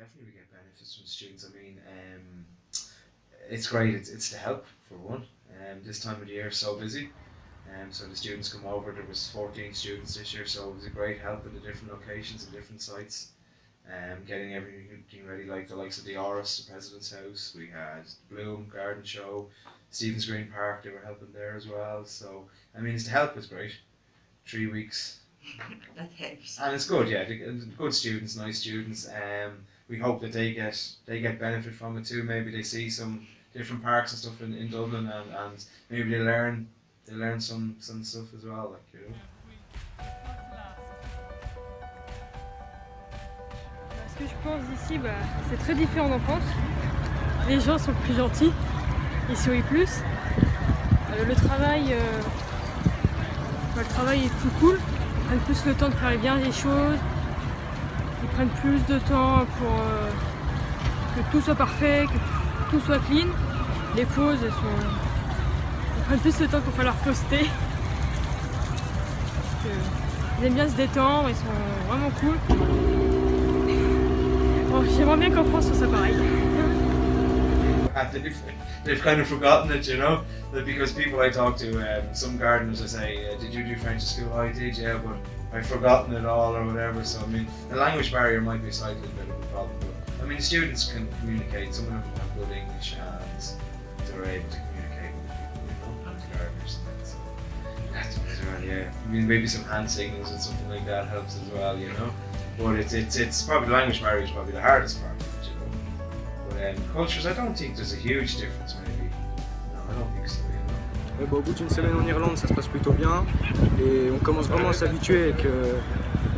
definitely we get benefits from students. I mean, it's great. It's to help for one. This time of the year is so busy. So the students come over. There was 14 students this year, so it was a great help in the different locations and different sites. Getting everything ready, like the likes of the Oris, the President's House. We had Bloom Garden Show, Stephen's Green Park. They were helping there as well. So I mean, it's to help is great. 3 weeks. That helps. And it's good, yeah. Good students, nice students. We hope that they get benefit from it too. Maybe they see some different parks and stuff in Dublin, and maybe they learn some stuff as well, like, you know. Ce que je pense d'ici, c'est très différent d'en France. Les gens sont plus gentils, ils sourient plus. Le travail est plus cool. Ils prennent plus le temps de faire bien les choses. Ils prennent plus de temps pour que tout soit parfait, que tout soit clean. Les pauses, ils prennent plus le temps pour faire leur poster. Ils aiment bien se détendre, ils sont vraiment cool. Bon, j'aimerais bien qu'en France, ce soit pareil. They've kind of forgotten it, you know, that because people I talk to, some gardeners, I say, did you do French at school? I did, yeah, but I've forgotten it all or whatever. So I mean, the language barrier might be a slightly bit of a problem, but I mean, the students can communicate. Some of them have good English and they're able to communicate with people, you know, the gardeners. So that's as well, yeah. I mean, maybe some hand signals and something like that helps as well, you know. But it's probably the language barrier is probably the hardest part. Cultures, I don't think there's a huge difference, maybe. No, I don't think so, you know. Au bout d'une semaine en Irlande, ça se passe plutôt bien et on commence vraiment à s'habituer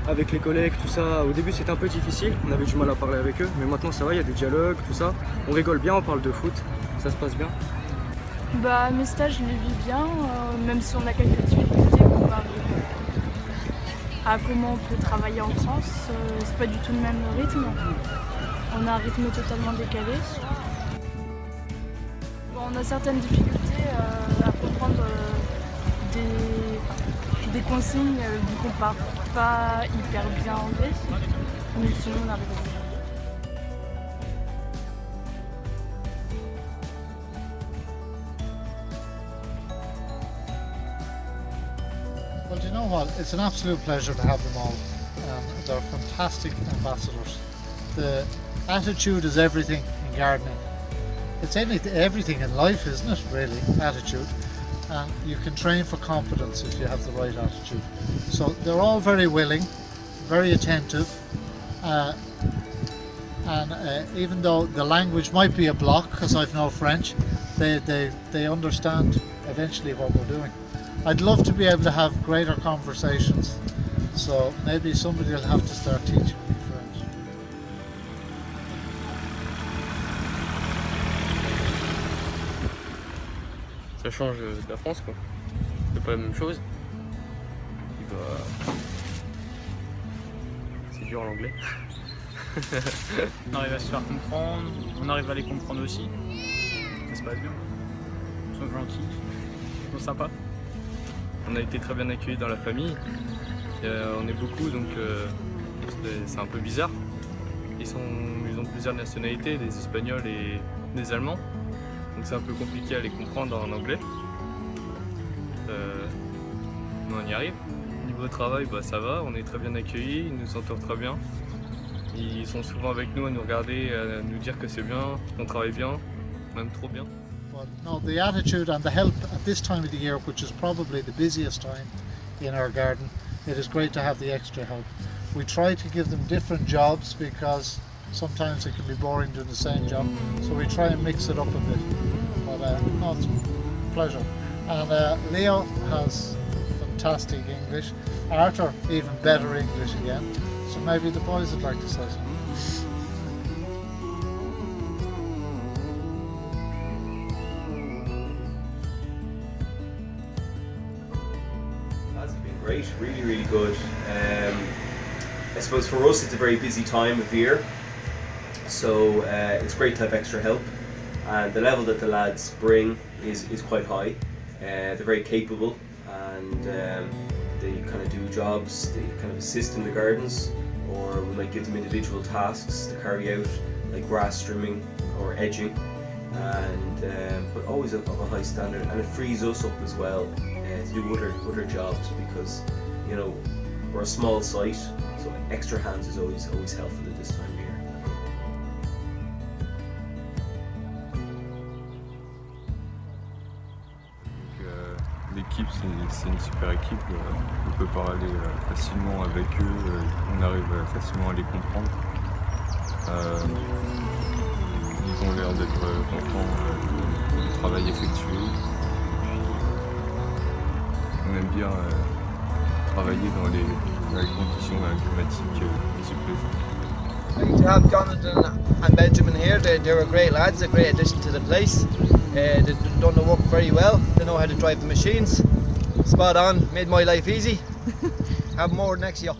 avec les collègues, tout ça. Au début, c'était un peu difficile, on avait du mal à parler avec eux, mais maintenant ça va, il y a des dialogues, tout ça. On rigole bien, on parle de foot, ça se passe bien. Mes stages, je les vis bien, même si on a quelques difficultés comparé à comment on peut travailler en France. C'est pas du tout le même rythme. On a un rythme totalement décalé. On a certaines difficultés à comprendre des consignes vu qu'on ne parle pas hyper bien anglais, mais sinon on arrive à se débrouiller. Well, do you know what? It's an absolute pleasure to have them all. They're fantastic ambassadors. The attitude is everything in gardening. It's everything in life, isn't it, really, attitude. And you can train for competence if you have the right attitude. So they're all very willing, very attentive, and even though the language might be a block, because I've no French, they understand eventually what we're doing. I'd love to be able to have greater conversations, so maybe somebody will have to start teaching me French. Ça change de la France, quoi. C'est pas la même chose. C'est dur l'anglais. On arrive à se faire comprendre, on arrive à les comprendre aussi. Ça se passe bien. Ils sont gentils, ils sont sympas. On a été très bien accueillis dans la famille. On est beaucoup, donc c'est un peu bizarre. Ils ont plusieurs nationalités, des Espagnols et des Allemands. Donc c'est un peu compliqué à les comprendre en anglais. Mais on y arrive. Niveau travail, ça va, on est très bien accueillis, ils nous entourent très bien. Ils sont souvent avec nous à nous regarder, à nous dire que c'est bien, qu'on travaille bien, même trop bien. But no, the attitude and the help at this time of the year, which is probably the busiest time in our garden, it is great to have the extra help. We try to give them different jobs because sometimes it can be boring doing the same job, so we try and mix it up a bit. But no, it's a pleasure. And Leo has fantastic English, Arthur even better English again, so maybe the boys would like to say something. Lads have been great, really, really good. I suppose for us it's a very busy time of year, so it's great to have extra help, and the level that the lads bring is quite high. They're very capable, and they kind of do jobs, they kind of assist in the gardens, or we might give them individual tasks to carry out, like grass trimming or edging, and but always of a high standard, and it frees us up as well to do other jobs, because you know we're a small site, so extra hands is always helpful at this time of year. L'équipe, c'est une super équipe, on peut parler facilement avec eux, on arrive facilement à les comprendre. Ils ont l'air d'être contents du travail effectué. On aime bien travailler dans les conditions climatiques qui se présentent. To have Jonathan and Benjamin here, they were great lads, a great addition to the place. They've done the work very well, they know how to drive the machines. Spot on, made my life easy. Have more next year.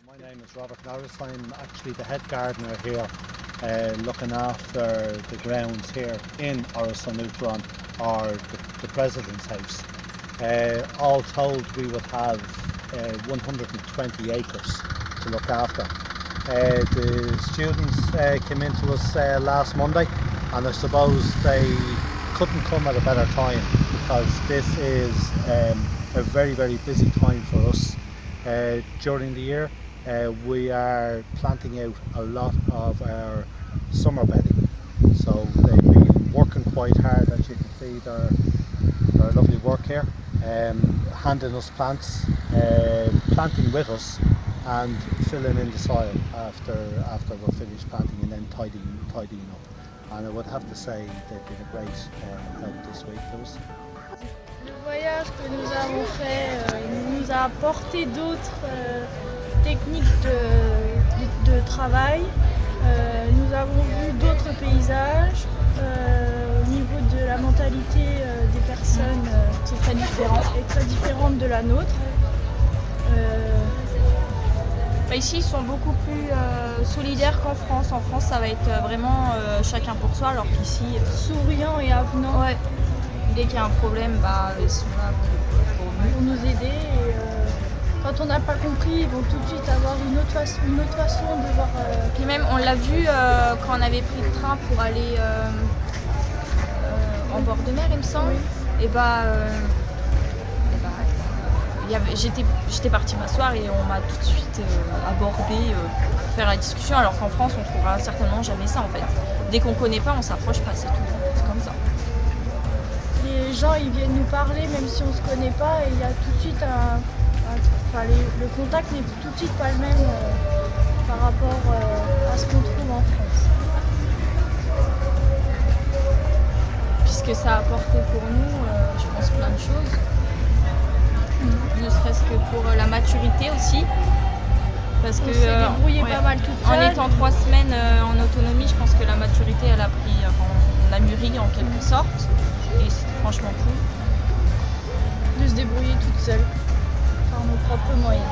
My name is Robert Norris. I'm actually the head gardener here, looking after the grounds here in MFR Gron, or the President's House. All told, we would have 120 acres to look after. The students came into us last Monday, and I suppose they couldn't come at a better time, because this is a very busy time for us during the year. We are planting out a lot of our summer bedding, so they've been working quite hard. As you can see, their lovely work here, handing us plants, planting with us, and filling in the soil after we're finished planting, and then tidying up. And I would have to say they've been a great help this week to us. Le voyage que nous avons fait nous a apporté d'autres techniques de travail. Nous avons vu d'autres paysages. Au niveau de la mentalité des personnes, c'est très différent et très différente de la nôtre. Ici, ils sont beaucoup plus solidaires qu'en France. En France, ça va être vraiment chacun pour soi, alors qu'ici, souriants et avenants. Ouais. Dès qu'il y a un problème, ils sont là pour nous aider. Et, quand on n'a pas compris, ils vont tout de suite avoir une autre façon de voir. Puis même, on l'a vu quand on avait pris le train pour aller en bord de mer, il me semble. Oui. J'étais partie m'asseoir et on m'a tout de suite abordé pour faire la discussion, alors qu'en France, on trouvera certainement jamais ça en fait. Dès qu'on ne connaît pas, on s'approche pas, c'est tout. C'est comme ça. Les gens, ils viennent nous parler même si on ne se connaît pas, et il y a tout de suite le contact n'est tout de suite pas le même par rapport à ce qu'on trouve en France. Puisque ça a apporté pour nous, je pense, plein de choses. Ne serait-ce que pour la maturité aussi. Parce que s'est débrouillé pas mal toute seule. En étant 3 semaines en autonomie, je pense que la maturité, elle a pris, on a mûri en quelque sorte. Et c'est franchement cool. De se débrouiller toute seule, par nos propres moyens.